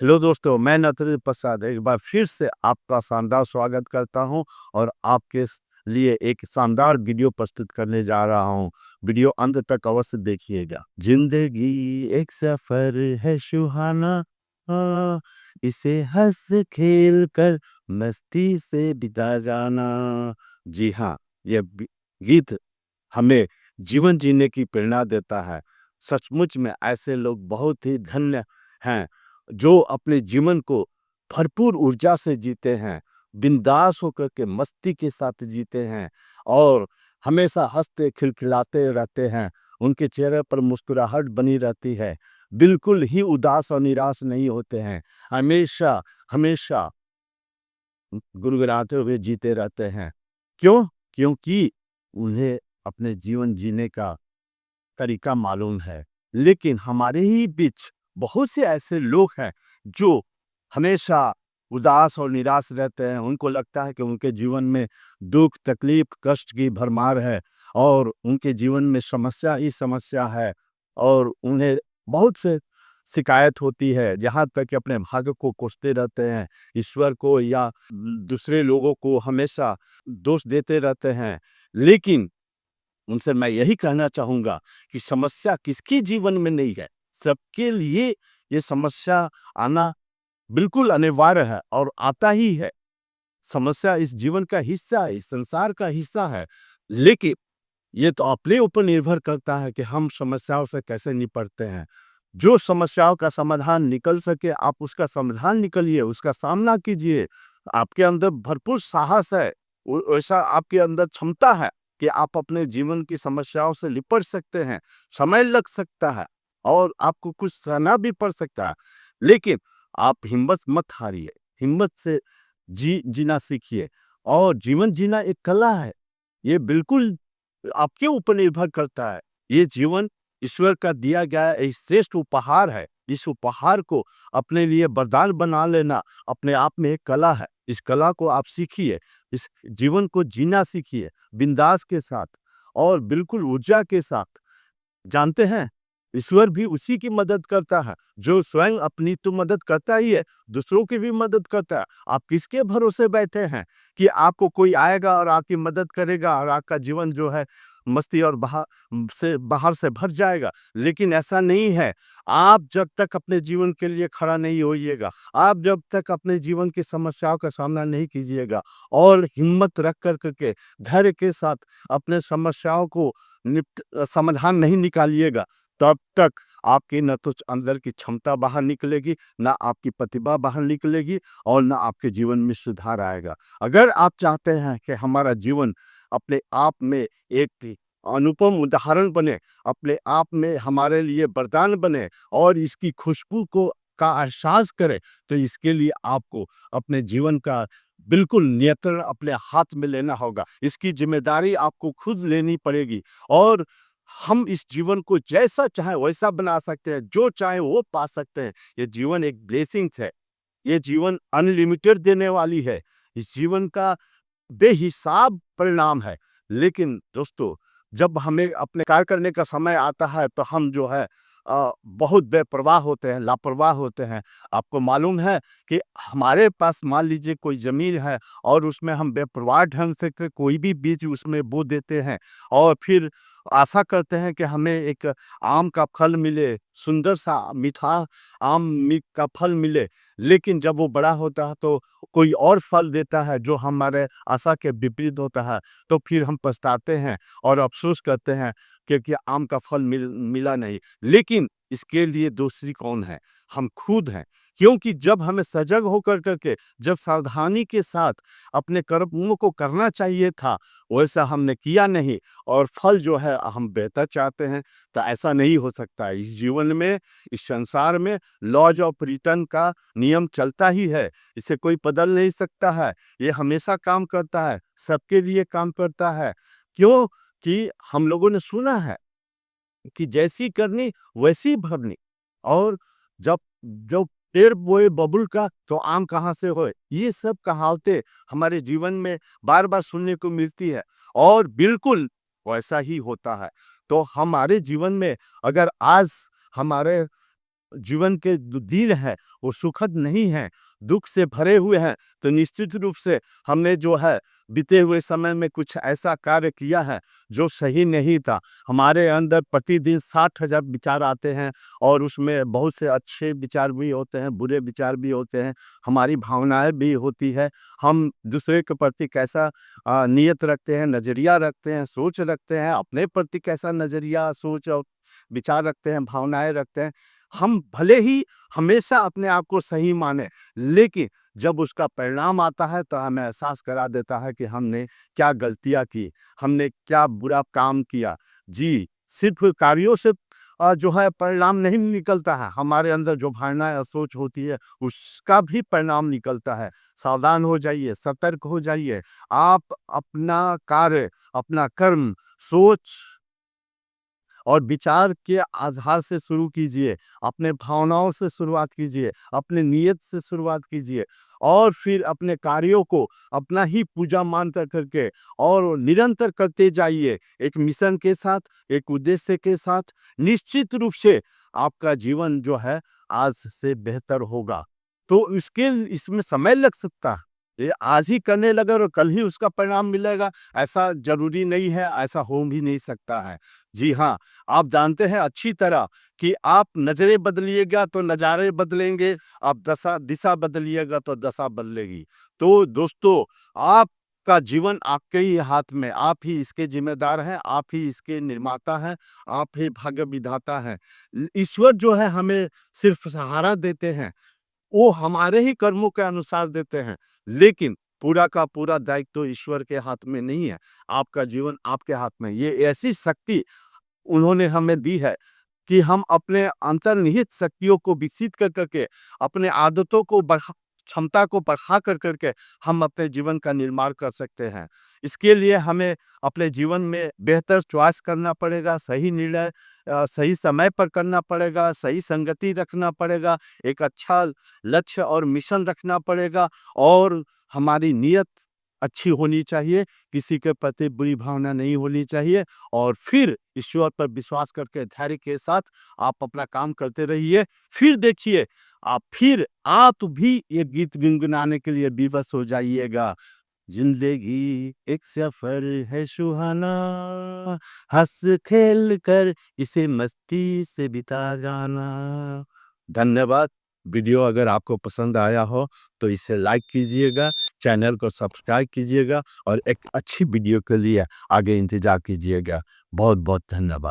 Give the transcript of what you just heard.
Hello दोस्तों, मैं नटवर प्रसाद एक बार फिर से आपका शानदार स्वागत करता हूं और आपके लिए एक शानदार वीडियो प्रस्तुत करने जा रहा हूं। वीडियो अंत तक अवश्य देखिएगा। जिंदगी एक सफर है सुहाना, इसे हंस खेल कर मस्ती से बिता जाना। जी हाँ, ये गीत हमें जीवन जीने की प्रेरणा देता है। सचमुच में ऐसे लोग बहुत ही धन्य हैं जो अपने जीवन को भरपूर ऊर्जा से जीते हैं, बिंदास होकर के मस्ती के साथ जीते हैं और हमेशा हँसते खिलखिलाते रहते हैं। उनके चेहरे पर मुस्कुराहट बनी रहती है, बिल्कुल ही उदास और निराश नहीं होते हैं। हमेशा, हमेशा गुनगुनाते हुए जीते रहते हैं। क्यों? क्योंकि उन्हें अपने जीवन जीने का तरीका मालूम है। लेकिन हमारे ही बीच बहुत से ऐसे लोग हैं जो हमेशा उदास और निराश रहते हैं। उनको लगता है कि उनके जीवन में दुःख, तकलीफ, कष्ट की भरमार है और उनके जीवन में समस्या ही समस्या है और उन्हें बहुत से शिकायत होती है। यहाँ तक कि अपने भाग्य को कोसते रहते हैं, ईश्वर को या दूसरे लोगों को हमेशा दोष देते रहते हैं। लेकिन उनसे मैं यही कहना चाहूँगा कि समस्या किसके जीवन में नहीं है, सबके लिए ये समस्या आना बिल्कुल अनिवार्य है और आता ही है। समस्या इस जीवन का हिस्सा है, इस संसार का हिस्सा है। लेकिन ये तो अपने ऊपर निर्भर करता है कि हम समस्याओं से कैसे निपटते हैं। जो समस्याओं का समाधान निकल सके, आप उसका समाधान निकलिए, उसका सामना कीजिए। आपके अंदर भरपूर साहस है, वैसा आपके अंदर क्षमता है कि आप अपने जीवन की समस्याओं से निपट सकते हैं। समय लग सकता है और आपको कुछ सहना भी पड़ सकता है, लेकिन आप हिम्मत मत हारिए, हिम्मत से जीना सीखिए और जीवन जीना एक कला है। ये बिल्कुल आपके ऊपर निर्भर करता है। ये जीवन ईश्वर का दिया गया एक श्रेष्ठ उपहार है। इस उपहार को अपने लिए वरदान बना लेना अपने आप में एक कला है। इस कला को आप सीखिए, इस जीवन को जीना सीखिए बिंदास के साथ और बिल्कुल ऊर्जा के साथ। जानते हैं, ईश्वर भी उसी की मदद करता है जो स्वयं अपनी तो मदद करता ही है, दूसरों की भी मदद करता है। आप किसके भरोसे बैठे हैं कि आपको कोई आएगा और आपकी मदद करेगा और आपका जीवन जो है मस्ती और बाहर से भर जाएगा? लेकिन ऐसा नहीं है। आप जब तक अपने जीवन के लिए खड़ा नहीं होइएगा, आप जब तक अपने जीवन की समस्याओं का सामना नहीं कीजिएगा और हिम्मत रख कर के धैर्य के साथ अपने समस्याओं को समाधान नहीं निकालिएगा, तब तक आपकी न तो अंदर की क्षमता बाहर निकलेगी, ना आपकी प्रतिभा बाहर निकलेगी और ना आपके जीवन में सुधार आएगा। अगर आप चाहते हैं कि हमारा जीवन अपने आप में एक अनुपम उदाहरण बने, अपने आप में हमारे लिए वरदान बने और इसकी खुशबू को का एहसास करें, तो इसके लिए आपको अपने जीवन का बिल्कुल नियंत्रण अपने हाथ में लेना होगा। इसकी ज़िम्मेदारी आपको खुद लेनी पड़ेगी और हम इस जीवन को जैसा चाहें वैसा बना सकते हैं, जो चाहें वो पा सकते हैं। ये जीवन एक ब्लेसिंग्स है, ये जीवन अनलिमिटेड देने वाली है। इस जीवन का बेहिसाब परिणाम है। लेकिन दोस्तों, जब हमें अपने कार्य करने का समय आता है तो हम जो है बहुत बेपरवाह होते हैं, लापरवाह होते हैं। आपको मालूम है कि हमारे पास मान लीजिए कोई ज़मीन है और उसमें हम बेपरवाह ढंग से कोई भी बीज उसमें बो देते हैं और फिर आशा करते हैं कि हमें एक आम का फल मिले, सुंदर सा मीठा का फल मिले। लेकिन जब वो बड़ा होता है तो कोई और फल देता है जो हमारे आशा के विपरीत होता है, तो फिर हम पछताते हैं और अफ़सोस करते हैं कि आम का फल मिला नहीं। लेकिन इसके लिए दोषी कौन है? हम खुद हैं। क्योंकि जब हमें सजग होकर के जब सावधानी के साथ अपने कर्मों को करना चाहिए था, वैसा हमने किया नहीं और फल जो है हम बेहतर चाहते हैं, तो ऐसा नहीं हो सकता है। इस जीवन में, इस संसार में लॉज़ ऑफ रिटर्न का नियम चलता ही है। इसे कोई बदल नहीं सकता है। ये हमेशा काम करता है, सबके लिए काम करता है। क्यों? कि हम लोगों ने सुना है कि जैसी करनी वैसी भरनी और जब जो पेड़ बोए बबुल का तो आम कहाँ से होए। ये सब कहावतें हमारे जीवन में बार-बार सुनने को मिलती है और बिल्कुल वैसा ही होता है। तो हमारे जीवन में अगर आज हमारे जीवन के जो दिन है वो सुखद नहीं है, दुख से भरे हुए हैं, तो निश्चित रूप से हमने जो है बीते हुए समय में कुछ ऐसा कार्य किया है जो सही नहीं था। हमारे अंदर प्रतिदिन 60,000 विचार आते हैं और उसमें बहुत से अच्छे विचार भी होते हैं, बुरे विचार भी होते हैं, हमारी भावनाएँ भी होती है। हम दूसरे के प्रति कैसा नियत रखते हैं, नज़रिया रखते हैं, सोच रखते हैं, अपने प्रति कैसा नज़रिया, सोच और विचार रखते हैं, भावनाएँ रखते हैं। हम भले ही हमेशा अपने आप को सही मानें, लेकिन जब उसका परिणाम आता है तो हमें एहसास करा देता है कि हमने क्या गलतियाँ की, हमने क्या बुरा काम किया। जी, सिर्फ़ कार्यों से जो है परिणाम नहीं निकलता है, हमारे अंदर जो भावनाएँ और सोच होती है, उसका भी परिणाम निकलता है। सावधान हो जाइए, सतर्क हो जाइए। आप अपना कार्य, अपना कर्म, सोच और विचार के आधार से शुरू कीजिए, अपने भावनाओं से शुरुआत कीजिए, अपने नियत से शुरुआत कीजिए और फिर अपने कार्यों को अपना ही पूजा मान कर करके और निरंतर करते जाइए, एक मिशन के साथ, एक उद्देश्य के साथ। निश्चित रूप से आपका जीवन जो है आज से बेहतर होगा। तो इसमें समय लग सकता है। ये आज ही करने लगे और कल ही उसका परिणाम मिलेगा, ऐसा ज़रूरी नहीं है, ऐसा हो भी नहीं सकता है। जी हाँ, आप जानते हैं अच्छी तरह कि आप नज़रें बदलिएगा तो नज़ारे बदलेंगे, आप दिशा बदलिएगा तो दशा बदलेगी। तो दोस्तों, आपका जीवन आपके ही हाथ में, आप ही इसके ज़िम्मेदार हैं, आप ही इसके निर्माता हैं, आप ही भाग्य विधाता हैं। ईश्वर जो है हमें सिर्फ़ सहारा देते हैं, वो हमारे ही कर्मों के अनुसार देते हैं, लेकिन पूरा का पूरा दायित्व तो ईश्वर के हाथ में नहीं है, आपका जीवन आपके हाथ में। ये ऐसी शक्ति उन्होंने हमें दी है कि हम अपने अंतर्निहित शक्तियों को विकसित कर करके अपने आदतों को बढ़ा क्षमता को बढ़ा कर करके हम अपने जीवन का निर्माण कर सकते हैं। इसके लिए हमें अपने जीवन में बेहतर चॉइस करना पड़ेगा, सही निर्णय सही समय पर करना पड़ेगा, सही संगति रखना पड़ेगा, एक अच्छा लक्ष्य और मिशन रखना पड़ेगा और हमारी नीयत अच्छी होनी चाहिए, किसी के प्रति बुरी भावना नहीं होनी चाहिए और फिर ईश्वर पर विश्वास करके धैर्य के साथ आप अपना काम करते रहिए। फिर देखिए, आप भी ये गीत गुनगुनाने के लिए विवश हो जाइएगा। ज़िंदगी एक सफ़र है सुहाना, हँस खेल कर इसे मस्ती से बिता जाना। धन्यवाद। वीडियो अगर आपको पसंद आया हो तो इसे लाइक कीजिएगा, चैनल को सब्सक्राइब कीजिएगा और एक अच्छी वीडियो के लिए आगे इंतज़ार कीजिएगा। बहुत-बहुत धन्यवाद।